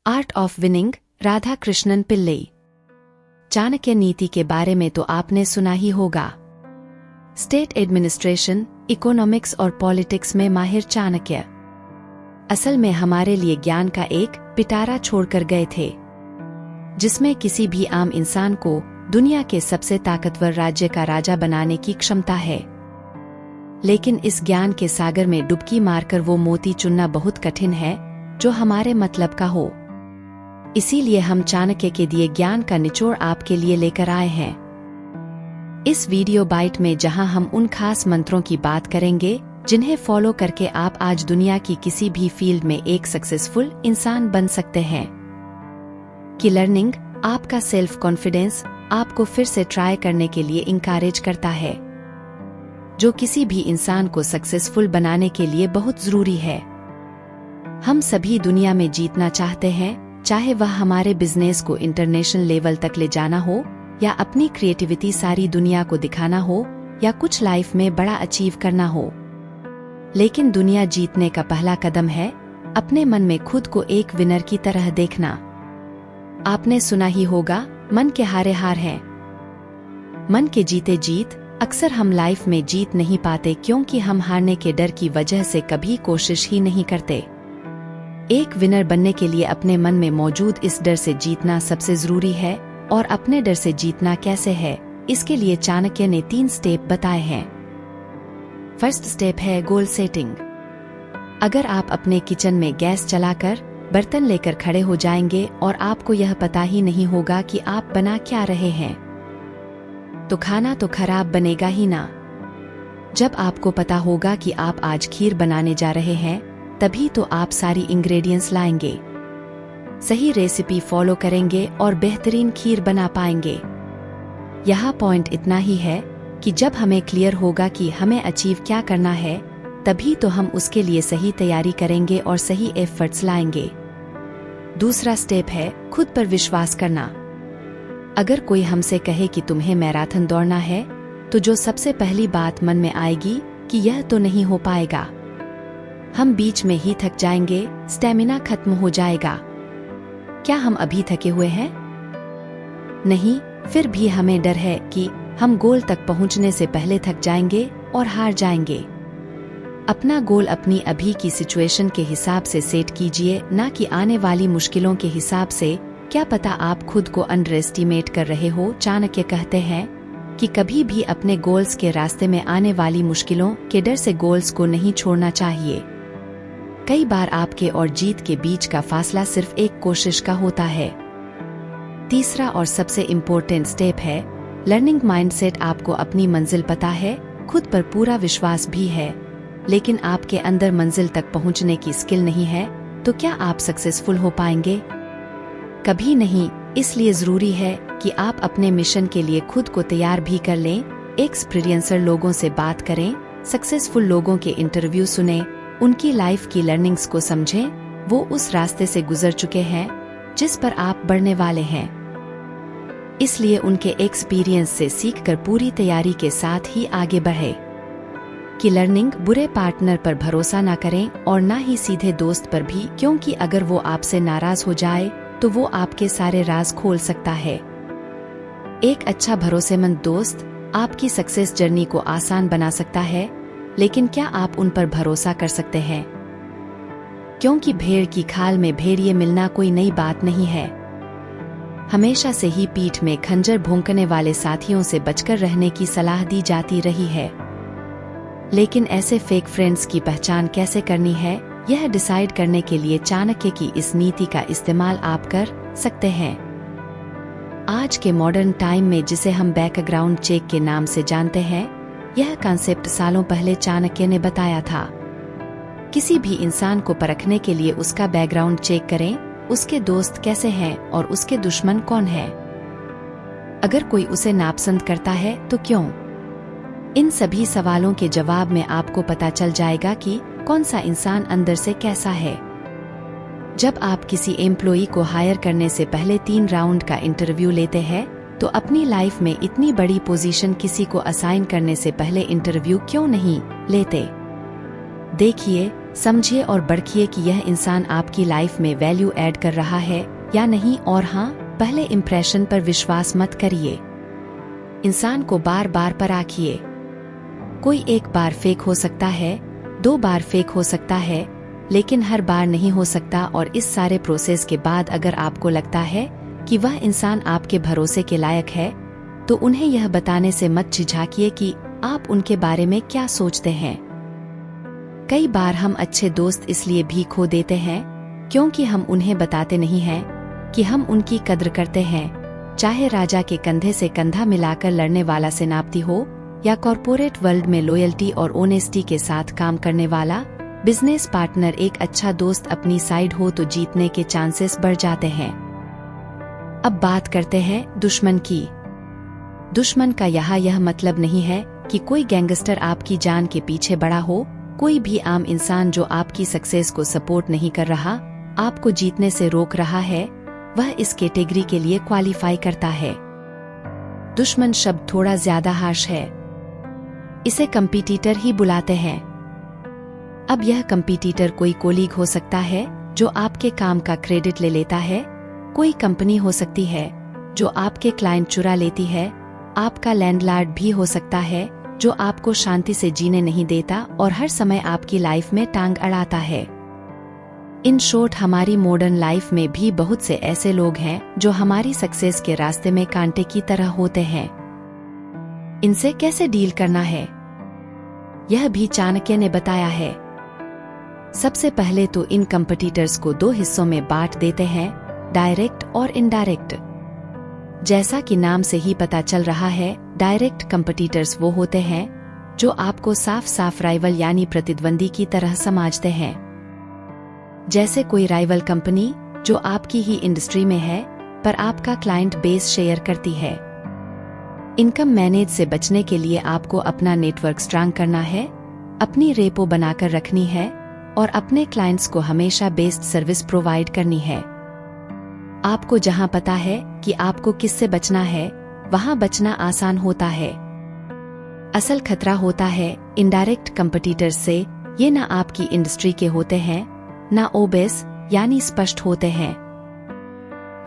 Art of winning, Radha Krishnan Pillai. Chanakya नीति के बारे में तो आपने सुना ही होगा। स्टेट एडमिनिस्ट्रेशन, इकोनॉमिक्स और पॉलिटिक्स में माहिर चाणक्य असल में हमारे लिए ज्ञान का एक पिटारा छोड़कर गए थे, जिसमें किसी भी आम इंसान को दुनिया के सबसे ताकतवर राज्य का राजा बनाने की क्षमता है। लेकिन इस ज्ञान के सागर में डुबकी मारकर वो मोती चुनना बहुत कठिन है जो हमारे मतलब का हो। इसीलिए हम चाणक्य के दिए ज्ञान का निचोड़ आपके लिए लेकर आए हैं इस वीडियो बाइट में, जहां हम उन खास मंत्रों की बात करेंगे जिन्हें फॉलो करके आप आज दुनिया की किसी भी फील्ड में एक सक्सेसफुल इंसान बन सकते हैं। कि लर्निंग आपका सेल्फ कॉन्फिडेंस आपको फिर से ट्राई करने के लिए इंकरेज करता है, जो किसी भी इंसान को सक्सेसफुल बनाने के लिए बहुत जरूरी है। हम सभी दुनिया में जीतना चाहते हैं, चाहे वह हमारे बिजनेस को इंटरनेशनल लेवल तक ले जाना हो, या अपनी क्रिएटिविटी सारी दुनिया को दिखाना हो, या कुछ लाइफ में बड़ा अचीव करना हो। लेकिन दुनिया जीतने का पहला कदम है अपने मन में खुद को एक विनर की तरह देखना। आपने सुना ही होगा, मन के हारे हार है, मन के जीते जीत। अक्सर हम लाइफ में जीत नहीं पाते क्योंकि हम हारने के डर की वजह से कभी कोशिश ही नहीं करते। एक विनर बनने के लिए अपने मन में मौजूद इस डर से जीतना सबसे जरूरी है। और अपने डर से जीतना कैसे है, इसके लिए चाणक्य ने 3 स्टेप बताए हैं। फर्स्ट स्टेप है गोल सेटिंग। अगर आप अपने किचन में गैस चलाकर बर्तन लेकर खड़े हो जाएंगे और आपको यह पता ही नहीं होगा कि आप बना क्या रहे हैं, तो खाना तो खराब बनेगा ही ना। जब आपको पता होगा कि आप आज खीर बनाने जा रहे हैं, तभी तो आप सारी इंग्रेडिएंट्स लाएंगे, सही रेसिपी फॉलो करेंगे और बेहतरीन खीर बना पाएंगे। यहाँ पॉइंट इतना ही है कि जब हमें क्लियर होगा कि हमें अचीव क्या करना है, तभी तो हम उसके लिए सही तैयारी करेंगे और सही एफर्ट्स लाएंगे। दूसरा स्टेप है खुद पर विश्वास करना। अगर कोई हमसे कहे कि तुम्हें मैराथन दौड़ना है, तो जो सबसे पहली बात मन में आएगी कि यह तो नहीं हो पाएगा, हम बीच में ही थक जाएंगे, स्टेमिना खत्म हो जाएगा। क्या हम अभी थके हुए हैं? नहीं, फिर भी हमें डर है कि हम गोल तक पहुंचने से पहले थक जाएंगे और हार जाएंगे। अपना गोल अपनी अभी की सिचुएशन के हिसाब से सेट कीजिए, ना कि आने वाली मुश्किलों के हिसाब से। क्या पता आप खुद को अंडर एस्टिमेट कर रहे हो। चाणक्य कहते हैं कि कभी भी अपने गोल्स के रास्ते में आने वाली मुश्किलों के डर से गोल्स को नहीं छोड़ना चाहिए। कई बार आपके और जीत के बीच का फासला सिर्फ एक कोशिश का होता है। तीसरा और सबसे इम्पोर्टेंट स्टेप है लर्निंग माइंडसेट। आपको अपनी मंजिल पता है, खुद पर पूरा विश्वास भी है, लेकिन आपके अंदर मंजिल तक पहुंचने की स्किल नहीं है, तो क्या आप सक्सेसफुल हो पाएंगे? कभी नहीं। इसलिए जरूरी है कि आप अपने मिशन के लिए खुद को तैयार भी कर लें। एक्सपीरियंसर लोगों से बात करें, सक्सेसफुल लोगों के इंटरव्यू सुनें, उनकी लाइफ की लर्निंग्स को समझें। वो उस रास्ते से गुजर चुके हैं जिस पर आप बढ़ने वाले हैं, इसलिए उनके एक्सपीरियंस से सीखकर पूरी तैयारी के साथ ही आगे बढ़े। कि लर्निंग बुरे पार्टनर पर भरोसा ना करें और ना ही सीधे दोस्त पर भी, क्योंकि अगर वो आपसे नाराज हो जाए तो वो आपके सारे राज खोल सकता है। एक अच्छा भरोसेमंद दोस्त आपकी सक्सेस जर्नी को आसान बना सकता है, लेकिन क्या आप उन पर भरोसा कर सकते हैं? क्योंकि भेड़ की खाल में भेड़िए मिलना कोई नई बात नहीं है। हमेशा से ही पीठ में खंजर भोंकने वाले साथियों से बचकर रहने की सलाह दी जाती रही है। लेकिन ऐसे फेक फ्रेंड्स की पहचान कैसे करनी है, यह डिसाइड करने के लिए चाणक्य की इस नीति का इस्तेमाल आप कर सकते हैं। आज के मॉडर्न टाइम में, जिसे हम बैकग्राउंड चेक के नाम से जानते हैं, यह कॉन्सेप्ट सालों पहले चाणक्य ने बताया था। किसी भी इंसान को परखने के लिए उसका बैकग्राउंड चेक करें, उसके दोस्त कैसे हैं और उसके दुश्मन कौन है। अगर कोई उसे नापसंद करता है तो क्यों? इन सभी सवालों के जवाब में आपको पता चल जाएगा कि कौन सा इंसान अंदर से कैसा है। जब आप किसी एम्प्लॉई को हायर करने से पहले 3 राउंड का इंटरव्यू लेते हैं, तो अपनी लाइफ में इतनी बड़ी पोजीशन किसी को असाइन करने से पहले इंटरव्यू क्यों नहीं लेते? देखिए, समझिए और परखिए कि यह इंसान आपकी लाइफ में वैल्यू ऐड कर रहा है या नहीं, और हाँ, पहले इम्प्रेशन पर विश्वास मत करिए। इंसान को बार बार परखिए। कोई एक बार फेक हो सकता है, 2 बार फेक हो सकता है, लेकिन हर बार नहीं हो सकता। और इस सारे प्रोसेस के बाद अगर आपको लगता है कि वह इंसान आपके भरोसे के लायक है, तो उन्हें यह बताने से मत झिझकिए कि आप उनके बारे में क्या सोचते हैं। कई बार हम अच्छे दोस्त इसलिए भी खो देते हैं क्योंकि हम उन्हें बताते नहीं हैं कि हम उनकी कद्र करते हैं, चाहे राजा के कंधे से कंधा मिलाकर लड़ने वाला सेनापति हो या कॉरपोरेट वर्ल्ड में लॉयल्टी और ऑनेस्टी के साथ काम करने वाला बिजनेस पार्टनर। एक अच्छा दोस्त अपनी साइड हो तो जीतने के चांसेस बढ़ जाते हैं। अब बात करते हैं दुश्मन की। दुश्मन का यहाँ यह मतलब नहीं है कि कोई गैंगस्टर आपकी जान के पीछे बड़ा हो। कोई भी आम इंसान जो आपकी सक्सेस को सपोर्ट नहीं कर रहा, आपको जीतने से रोक रहा है, वह इस कैटेगरी के लिए क्वालिफाई करता है। दुश्मन शब्द थोड़ा ज्यादा हार्श है, इसे कंपटीटर ही बुलाते हैं। अब यह कंपटीटर कोई कोलीग हो सकता है जो आपके काम का क्रेडिट ले लेता है, कोई कंपनी हो सकती है जो आपके क्लाइंट चुरा लेती है, आपका लैंडलॉर्ड भी हो सकता है जो आपको शांति से जीने नहीं देता और हर समय आपकी लाइफ में टांग अड़ाता है। इन शॉर्ट, हमारी मॉडर्न लाइफ में भी बहुत से ऐसे लोग हैं जो हमारी सक्सेस के रास्ते में कांटे की तरह होते हैं। इनसे कैसे डील करना है, यह भी चाणक्य ने बताया है। सबसे पहले तो इन कंपटीटर्स को 2 हिस्सों में बांट देते हैं, डायरेक्ट और इनडायरेक्ट। जैसा कि नाम से ही पता चल रहा है, डायरेक्ट कंपटीटर्स वो होते हैं जो आपको साफ साफ राइवल यानी प्रतिद्वंदी की तरह समझते हैं। जैसे कोई राइवल कंपनी जो आपकी ही इंडस्ट्री में है पर आपका क्लाइंट बेस शेयर करती है। इनकम मैनेज से बचने के लिए आपको अपना नेटवर्क स्ट्रांग करना है, अपनी रेपो बनाकर रखनी है और अपने क्लाइंट्स को हमेशा बेस्ट सर्विस प्रोवाइड करनी है। आपको जहां पता है कि आपको किससे बचना है, वहां बचना आसान होता है। असल खतरा होता है इनडायरेक्ट कंपटीटर्स से। ये ना आपकी इंडस्ट्री के होते हैं, ना ओबेस यानी स्पष्ट होते हैं।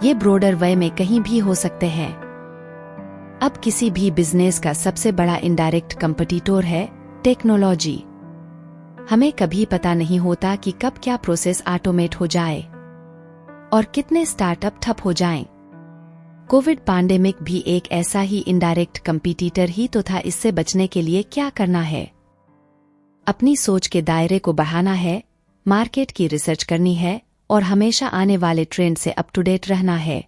ये ब्रॉडर वे में कहीं भी हो सकते हैं। अब किसी भी बिजनेस का सबसे बड़ा इनडायरेक्ट कंपटीटर है टेक्नोलॉजी। हमें कभी पता नहीं होता कि कब क्या प्रोसेस ऑटोमेट हो जाए और कितने स्टार्टअप ठप हो जाएं। कोविड पैंडेमिक भी एक ऐसा ही इनडायरेक्ट कंपटीटर ही तो था। इससे बचने के लिए क्या करना है? अपनी सोच के दायरे को बढ़ाना है, मार्केट की रिसर्च करनी है और हमेशा आने वाले ट्रेंड से अप टू डेट रहना है।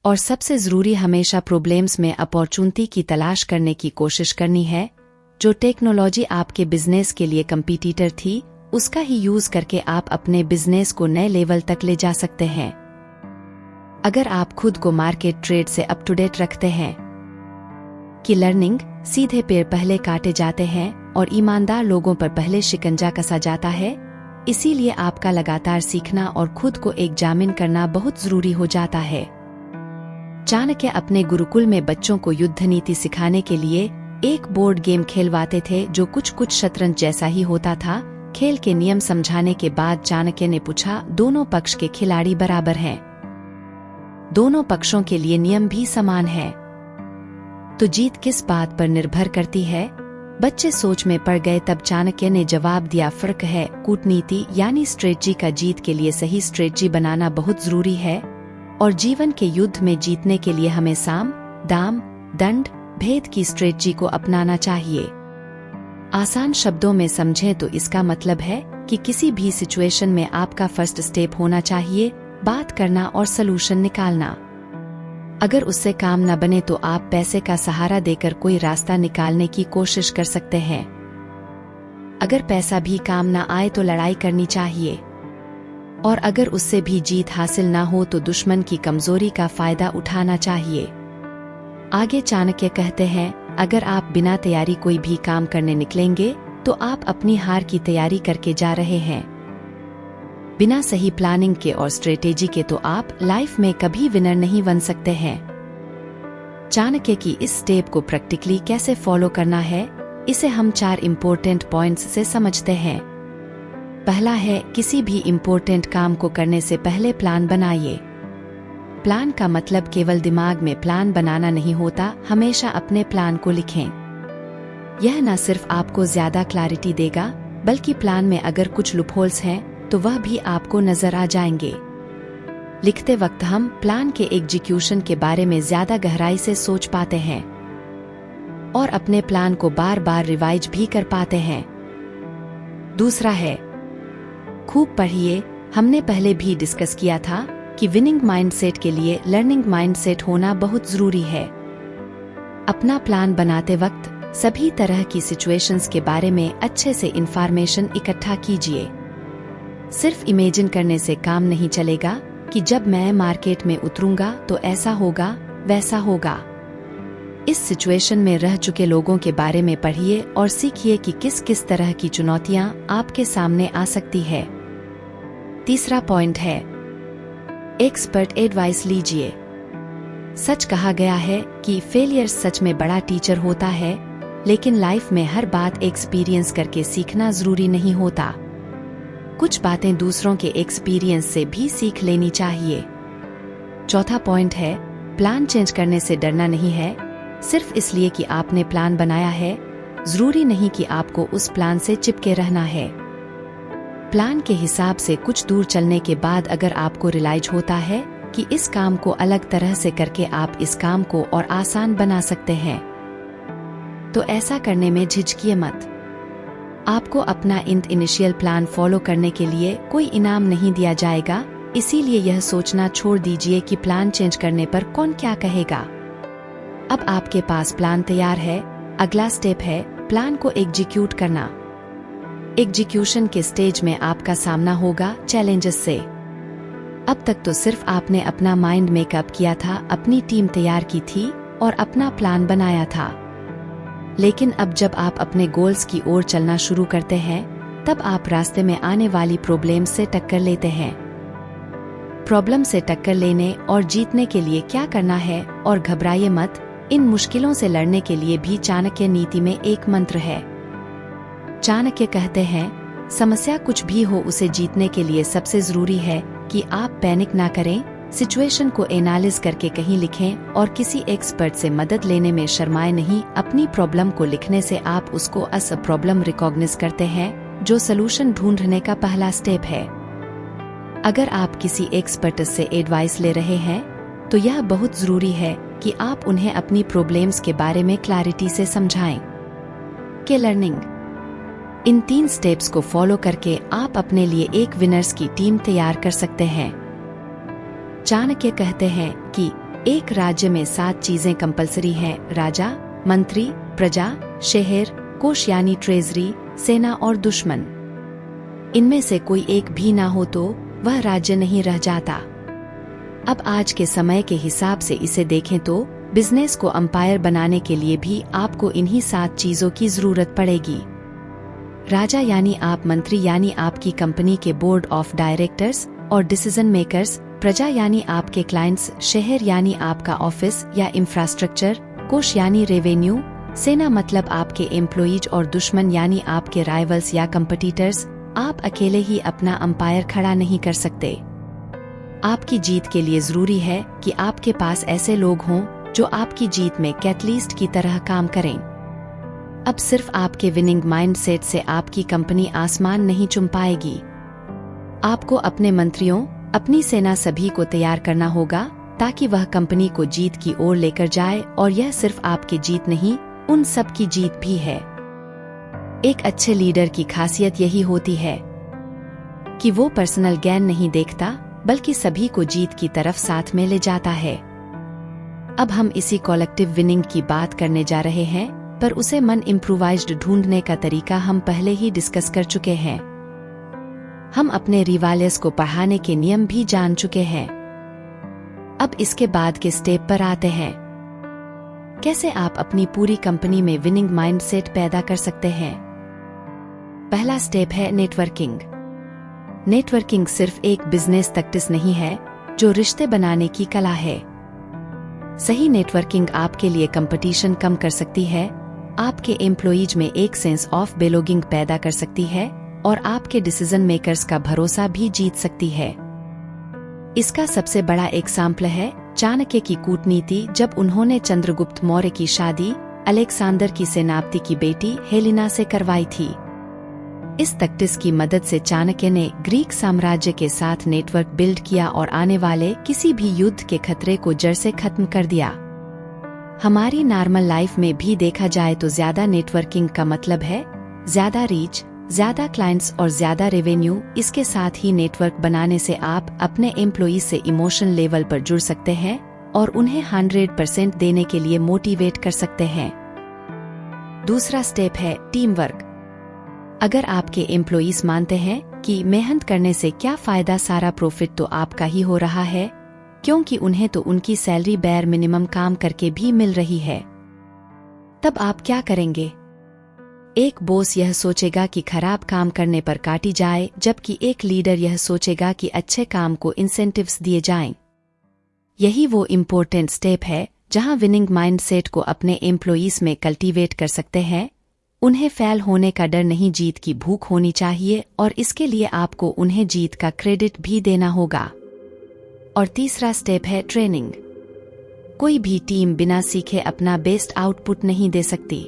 और सबसे जरूरी, हमेशा प्रॉब्लम्स में अपॉर्चुनिटी की तलाश करने की कोशिश करनी है। जो टेक्नोलॉजी आपके बिजनेस के लिए कंपटीटर थी, उसका ही यूज करके आप अपने बिजनेस को नए लेवल तक ले जा सकते हैं। अगर आप खुद को मार्केट ट्रेड से अप टू डेट रखते हैं कि लर्निंग सीधे पेड़ पहले काटे जाते हैं और ईमानदार लोगों पर पहले शिकंजा कसा जाता है, इसीलिए आपका लगातार सीखना और खुद को एक जामिन करना बहुत जरूरी हो जाता है। चाणक्य अपने गुरुकुल में बच्चों को युद्ध नीति सिखाने के लिए एक बोर्ड गेम खेलवाते थे जो कुछ शतरंज जैसा ही होता था। खेल के नियम समझाने के बाद चाणक्य ने पूछा, दोनों पक्ष के खिलाड़ी बराबर हैं? दोनों पक्षों के लिए नियम भी समान है, तो जीत किस बात पर निर्भर करती है? बच्चे सोच में पड़ गए। तब चाणक्य ने जवाब दिया, फर्क है कूटनीति यानी स्ट्रेटजी का। जीत के लिए सही स्ट्रेटजी बनाना बहुत जरूरी है और जीवन के युद्ध में जीतने के लिए हमें साम, दाम, दंड, भेद की स्ट्रेटजी को अपनाना चाहिए। आसान शब्दों में समझें तो इसका मतलब है कि किसी भी सिचुएशन में आपका फर्स्ट स्टेप होना चाहिए बात करना और सलूशन निकालना। अगर उससे काम न बने तो आप पैसे का सहारा देकर कोई रास्ता निकालने की कोशिश कर सकते हैं। अगर पैसा भी काम न आए तो लड़ाई करनी चाहिए, और अगर उससे भी जीत हासिल न हो तो दुश्मन की कमजोरी का फायदा उठाना चाहिए। आगे चाणक्य कहते हैं, अगर आप बिना तैयारी कोई भी काम करने निकलेंगे तो आप अपनी हार की तैयारी करके जा रहे हैं। बिना सही प्लानिंग के और स्ट्रेटेजी के तो आप लाइफ में कभी विनर नहीं बन सकते हैं। चाणक्य की इस स्टेप को प्रैक्टिकली कैसे फॉलो करना है, इसे हम 4 इम्पोर्टेंट पॉइंट्स से समझते हैं। पहला है, किसी भी इम्पोर्टेंट काम को करने से पहले प्लान बनाइए। प्लान का मतलब केवल दिमाग में प्लान बनाना नहीं होता, हमेशा अपने प्लान को लिखें। यह न सिर्फ आपको ज्यादा क्लैरिटी देगा, बल्कि प्लान में अगर कुछ लूपहोल्स हैं तो वह भी आपको नजर आ जाएंगे। लिखते वक्त हम प्लान के एग्जीक्यूशन के बारे में ज्यादा गहराई से सोच पाते हैं और अपने प्लान को बार बार रिवाइज भी कर पाते हैं। दूसरा है, खूब पढ़िए। हमने पहले भी डिस्कस किया था कि विनिंग माइंडसेट के लिए लर्निंग माइंडसेट होना बहुत जरूरी है। अपना प्लान बनाते वक्त सभी तरह की सिचुएशंस के बारे में अच्छे से इंफॉर्मेशन इकट्ठा कीजिए। सिर्फ इमेजिन करने से काम नहीं चलेगा कि जब मैं मार्केट में उतरूंगा तो ऐसा होगा, वैसा होगा। इस सिचुएशन में रह चुके लोगों के बारे में पढ़िए और सीखिए कि किस किस तरह की चुनौतियां आपके सामने आ सकती है। तीसरा पॉइंट है, एक्सपर्ट एडवाइस लीजिए। सच कहा गया है कि फेलियर सच में बड़ा टीचर होता है, लेकिन लाइफ में हर बात एक्सपीरियंस करके सीखना जरूरी नहीं होता। कुछ बातें दूसरों के एक्सपीरियंस से भी सीख लेनी चाहिए। चौथा पॉइंट है, प्लान चेंज करने से डरना नहीं है। सिर्फ इसलिए कि आपने प्लान बनाया है, जरूरी नहीं कि आपको उस प्लान से चिपके रहना है। प्लान के हिसाब से कुछ दूर चलने के बाद अगर आपको रियलाइज होता है कि इस काम को अलग तरह से करके आप इस काम को और आसान बना सकते हैं, तो ऐसा करने में झिझकिए मत। आपको अपना इनिशियल प्लान फॉलो करने के लिए कोई इनाम नहीं दिया जाएगा, इसीलिए यह सोचना छोड़ दीजिए कि प्लान चेंज करने पर कौन क्या कहेगा। अब आपके पास प्लान तैयार है, अगला स्टेप है प्लान को एग्जीक्यूट करना। एग्जीक्यूशन के स्टेज में आपका सामना होगा चैलेंजेस से। अब तक तो सिर्फ आपने अपना माइंड मेकअप किया था, अपनी टीम तैयार की थी और अपना प्लान बनाया था। लेकिन अब जब आप अपने गोल्स की ओर चलना शुरू करते हैं, तब आप रास्ते में आने वाली प्रॉब्लम से टक्कर लेते हैं। प्रॉब्लम से टक्कर लेने और जीतने के लिए क्या करना है, और घबराइए मत, इन मुश्किलों से लड़ने के लिए भी चाणक्य नीति में एक मंत्र है। चाणक्य कहते हैं, समस्या कुछ भी हो उसे जीतने के लिए सबसे जरूरी है कि आप पैनिक ना करें, सिचुएशन को एनालिज करके कहीं लिखें और किसी एक्सपर्ट से मदद लेने में शर्माए नहीं। अपनी प्रॉब्लम को लिखने से आप उसको एज अ प्रॉब्लम रिकॉग्नाइज करते हैं, जो सलूशन ढूंढने का पहला स्टेप है। अगर आप किसी एक्सपर्ट से एडवाइस ले रहे हैं, तो यह बहुत जरूरी है कि आप उन्हें अपनी प्रॉब्लम्स के बारे में क्लैरिटी से समझाएं। के लर्निंग, इन 3 स्टेप्स को फॉलो करके आप अपने लिए एक विनर्स की टीम तैयार कर सकते हैं। चाणक्य कहते हैं कि एक राज्य में 7 चीजें कंपलसरी हैं: राजा, मंत्री, प्रजा, शहर, कोष यानी ट्रेजरी, सेना और दुश्मन। इनमें से कोई एक भी ना हो तो वह राज्य नहीं रह जाता। अब आज के समय के हिसाब से इसे देखें तो बिजनेस को अंपायर बनाने के लिए भी आपको इन्हीं 7 चीजों की जरूरत पड़ेगी। राजा यानी आप, मंत्री यानी आपकी कंपनी के बोर्ड ऑफ डायरेक्टर्स और डिसीजन मेकर्स, प्रजा यानी आपके क्लाइंट्स, शहर यानी आपका ऑफिस या इंफ्रास्ट्रक्चर, कोष यानी रेवेन्यू, सेना मतलब आपके एम्प्लॉइज और दुश्मन यानी आपके राइवल्स या कंपटीटर्स। आप अकेले ही अपना अंपायर खड़ा नहीं कर सकते। आपकी जीत के लिए जरूरी है कि आपके पास ऐसे लोग हों जो आपकी जीत में कैटलिस्ट की तरह काम करें। अब सिर्फ आपके विनिंग माइंडसेट से आपकी कंपनी आसमान नहीं चूम पाएगी। आपको अपने मंत्रियों, अपनी सेना सभी को तैयार करना होगा ताकि वह कंपनी को जीत की ओर लेकर जाए, और यह सिर्फ आपकी जीत नहीं, उन सब की जीत भी है। एक अच्छे लीडर की खासियत यही होती है कि वो पर्सनल गेन नहीं देखता, बल्कि सभी को जीत की तरफ साथ में ले जाता है। अब हम इसी कलेक्टिव विनिंग की बात करने जा रहे हैं, पर उसे मन इम्प्रोवाइज्ड ढूंढने का तरीका हम पहले ही डिस्कस कर चुके हैं। हम अपने रिवालियर्स को पढ़ाने के नियम भी जान चुके हैं। अब इसके बाद के स्टेप पर आते हैं। कैसे आप अपनी पूरी कंपनी में विनिंग माइंडसेट पैदा कर सकते हैं। पहला स्टेप है नेटवर्किंग। नेटवर्किंग सिर्फ एक बिजनेस तैक्टिस नहीं है, जो रिश्ते बनाने की कला है। सही नेटवर्किंग आपके लिए कंपटीशन कम कर सकती है, आपके एम्प्लॉइज में एक सेंस ऑफ बिलोंगिंग पैदा कर सकती है, और आपके डिसीजन मेकर्स का भरोसा भी जीत सकती है। इसका सबसे बड़ा एग्जाम्पल है चाणक्य की कूटनीति, जब उन्होंने चंद्रगुप्त मौर्य की शादी अलेक्जेंडर की सेनापति की बेटी हेलेना से करवाई थी। इस तख्तिस की मदद से चाणक्य ने ग्रीक साम्राज्य के साथ नेटवर्क बिल्ड किया और आने वाले किसी भी युद्ध के खतरे को जड़ से खत्म कर दिया। हमारी नॉर्मल लाइफ में भी देखा जाए तो ज्यादा नेटवर्किंग का मतलब है ज्यादा रीच, ज्यादा क्लाइंट्स और ज्यादा रेवेन्यू। इसके साथ ही नेटवर्क बनाने से आप अपने एम्प्लॉइज से इमोशन लेवल पर जुड़ सकते हैं और उन्हें 100% देने के लिए मोटिवेट कर सकते हैं। दूसरा स्टेप है टीम वर्क। अगर आपके एम्प्लॉइज मानते हैं कि मेहनत करने से क्या फायदा, सारा प्रॉफिट तो आपका ही हो रहा है, क्योंकि उन्हें तो उनकी सैलरी बेयर मिनिमम काम करके भी मिल रही है, तब आप क्या करेंगे? एक बॉस यह सोचेगा कि खराब काम करने पर काटी जाए, जबकि एक लीडर यह सोचेगा कि अच्छे काम को इंसेंटिव्स दिए जाएं। यही वो इम्पोर्टेंट स्टेप है जहां विनिंग माइंडसेट को अपने एम्प्लॉइज में कल्टीवेट कर सकते हैं। उन्हें फेल होने का डर नहीं, जीत की भूख होनी चाहिए, और इसके लिए आपको उन्हें जीत का क्रेडिट भी देना होगा। और तीसरा स्टेप है ट्रेनिंग। कोई भी टीम बिना सीखे अपना बेस्ट आउटपुट नहीं दे सकती।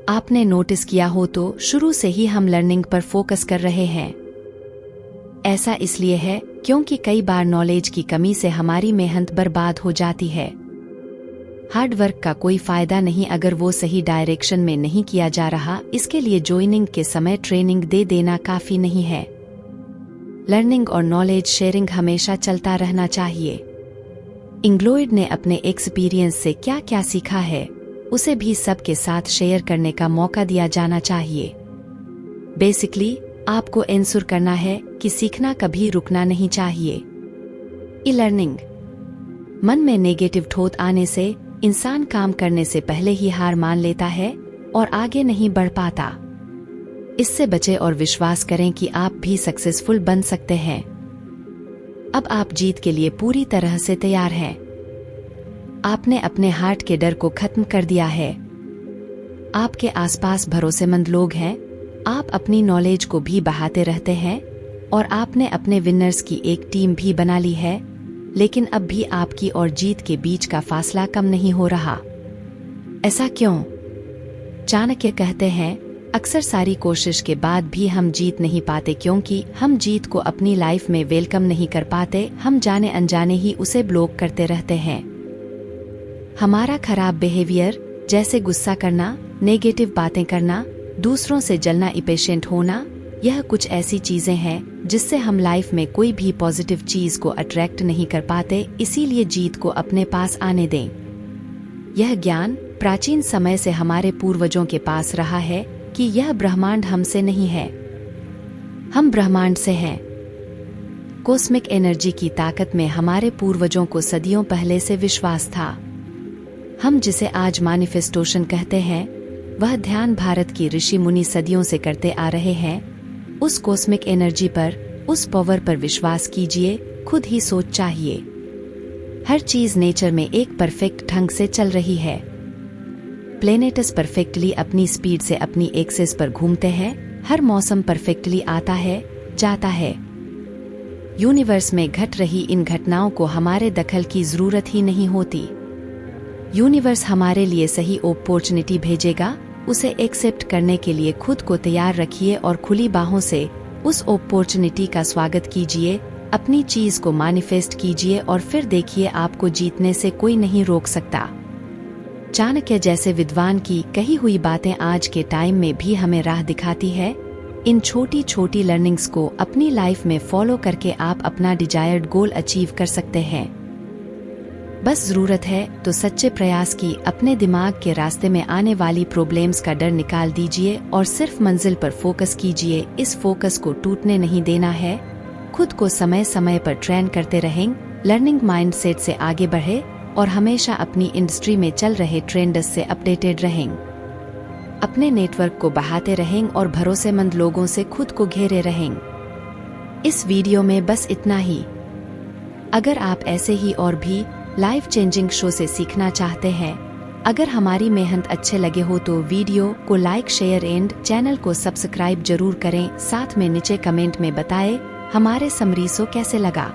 आपने नोटिस किया हो तो शुरू से ही हम लर्निंग पर फोकस कर रहे हैं। ऐसा इसलिए है क्योंकि कई बार नॉलेज की कमी से हमारी मेहनत बर्बाद हो जाती है। हार्ड वर्क का कोई फायदा नहीं अगर वो सही डायरेक्शन में नहीं किया जा रहा। इसके लिए ज्वाइनिंग के समय ट्रेनिंग दे देना काफी नहीं है। लर्निंग और नॉलेज शेयरिंग हमेशा चलता रहना चाहिए। इंग्लॉयड ने अपने एक्सपीरियंस से क्या क्या सीखा है, उसे भी सबके साथ शेयर करने का मौका दिया जाना चाहिए। बेसिकली आपको एंश्योर करना है कि सीखना कभी रुकना नहीं चाहिए। E learning. मन में नेगेटिव थॉट आने से इंसान काम करने से पहले ही हार मान लेता है और आगे नहीं बढ़ पाता। इससे बचे और विश्वास करें कि आप भी सक्सेसफुल बन सकते हैं। अब आप जीत के लिए पूरी तरह से तैयार हैं। आपने अपने हार्ट के डर को खत्म कर दिया है। आपके आसपास भरोसेमंद लोग हैं, आप अपनी नॉलेज को भी बढ़ाते रहते हैं और आपने अपने विनर्स की एक टीम भी बना ली है। लेकिन अब भी आपकी और जीत के बीच का फासला कम नहीं हो रहा। ऐसा क्यों? चाणक्य कहते हैं, अक्सर सारी कोशिश के बाद भी हम जीत नहीं पाते क्योंकि हम जीत को अपनी लाइफ में वेलकम नहीं कर पाते। हम जाने अनजाने ही उसे ब्लॉक करते रहते हैं। हमारा खराब बिहेवियर जैसे गुस्सा करना, नेगेटिव बातें करना, दूसरों से जलना, इम्पेशेंट होना, यह कुछ ऐसी चीजें हैं जिससे हम लाइफ में कोई भी पॉजिटिव चीज को अट्रैक्ट नहीं कर पाते। इसीलिए जीत को अपने पास आने दें। यह ज्ञान प्राचीन समय से हमारे पूर्वजों के पास रहा है कि यह ब्रह्मांड हमसे नहीं है, हम ब्रह्मांड से हैं। कॉस्मिक एनर्जी की ताकत में हमारे पूर्वजों को सदियों पहले से विश्वास था। हम जिसे आज मैनिफेस्टेशन कहते हैं, वह ध्यान भारत की ऋषि मुनि सदियों से करते आ रहे हैं। उस कॉस्मिक एनर्जी पर, उस पावर पर विश्वास कीजिए। खुद ही सोच चाहिए। हर चीज नेचर में एक परफेक्ट ढंग से चल रही है। प्लेनेट्स परफेक्टली अपनी स्पीड से अपनी एक्सिस पर घूमते हैं। हर मौसम परफेक्टली आता है, जाता है। यूनिवर्स में घट रही इन घटनाओं को हमारे दखल की जरूरत ही नहीं होती। यूनिवर्स हमारे लिए सही अपॉर्चुनिटी भेजेगा। उसे एक्सेप्ट करने के लिए खुद को तैयार रखिए और खुली बाहों से उस अपॉर्चुनिटी का स्वागत कीजिए। अपनी चीज को मैनिफेस्ट कीजिए और फिर देखिए आपको जीतने से कोई नहीं रोक सकता। चाणक्य जैसे विद्वान की कही हुई बातें आज के टाइम में भी हमें राह दिखाती है। इन छोटी छोटी लर्निंग्स को अपनी लाइफ में फॉलो करके आप अपना डिजायर्ड गोल अचीव कर सकते हैं। बस जरूरत है तो सच्चे प्रयास की। अपने दिमाग के रास्ते में आने वाली प्रॉब्लम्स का डर निकाल दीजिए और सिर्फ मंजिल पर फोकस कीजिए। इस फोकस को टूटने नहीं देना है। खुद को समय समय पर ट्रेन करते रहें। लर्निंग माइंडसेट से आगे बढ़े और हमेशा अपनी इंडस्ट्री में चल रहे ट्रेंड्स से अपडेटेड रहें। अपने नेटवर्क को बढ़ाते रहें और भरोसेमंद लोगों से खुद को घेरे रहें। इस वीडियो में बस इतना ही। अगर आप ऐसे ही और भी लाइफ चेंजिंग शो से सीखना चाहते हैं अगर हमारी मेहनत अच्छे लगे हो तो वीडियो को लाइक शेयर एंड चैनल को सब्सक्राइब जरूर करें। साथ में नीचे कमेंट में बताएं हमारे समरीसो कैसे लगा।